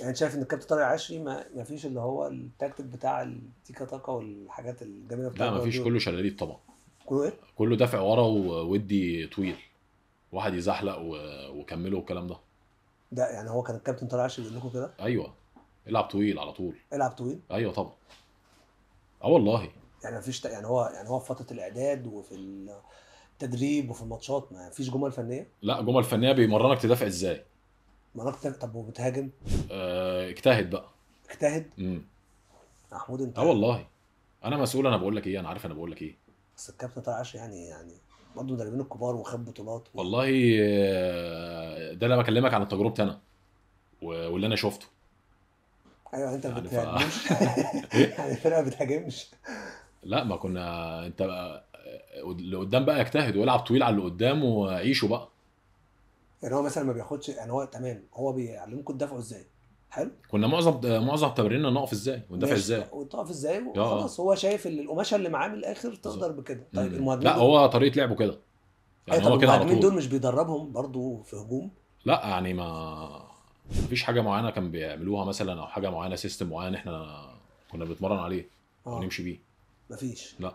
يعني انت شايف ان الكابتن طارق العشري ما فيش اللي هو التكتيك بتاع التيكا تاكا والحاجات الجميله بتاع لا مفيش، جوارديولا؟ كله شلاليت طبعا. كله ايه؟ كله دافع ورا وودي طويل، واحد يزحلق وكمله والكلام ده. ده يعني هو كان الكابتن طارق العشري بيقول لكم كده؟ ايوه، العب طويل على طول. العب طويل. ايوه طبعا. اه والله. يعني ما فيش يعني هو في فتره الاعداد وفي التدريب وفي الماتشات ما فيش جمل فنيه؟ لا، جمل فنيه بيمرنك تدافع ازاي. طب وبتهاجم؟ اجتهد بقى. اجتهد. امم. محمود اه انت. والله. انا مسؤول، انا بقول لك ايه، انا عارف انا بقول لك ايه. بس الكابتن طارق العشري يعني برضه مدربين الكبار وخد بطولات والله. ده انا بكلمك عن تجربتي انا واللي انا شفته. ايوه يعني انت ما يعني بتهاجموش. ايه. يعني الفرقه ما بتهاجمش. لا ما كنا انت بقى اللي قدام بقى يجتهد ويلعب طويل على اللي قدام وعيشه بقى. يعني هو مثلا ما بياخدش، يعني هو تمام هو بيعلمكم تدافعوا ازاي. حلو. كنا معظم تماريننا نقف ازاي وندافع ماشي، ازاي. وتقف ازاي اه اه. وخلاص، هو شايف القماشه اللي معاه من الاخر تقدر بالظبط. بكده. طيب المهاجمين لا دول. هو طريقه لعبه كده، اي يعني طب هو كده على المهاجمين طول. دول مش بيدربهم برضو في هجوم؟ لا يعني ما فيش حاجه معينه كان بيعملوها مثلا، او حاجه معينه سيستم معين احنا كنا بنتمرن عليه او اه. نمشي بيه. مفيش. لا.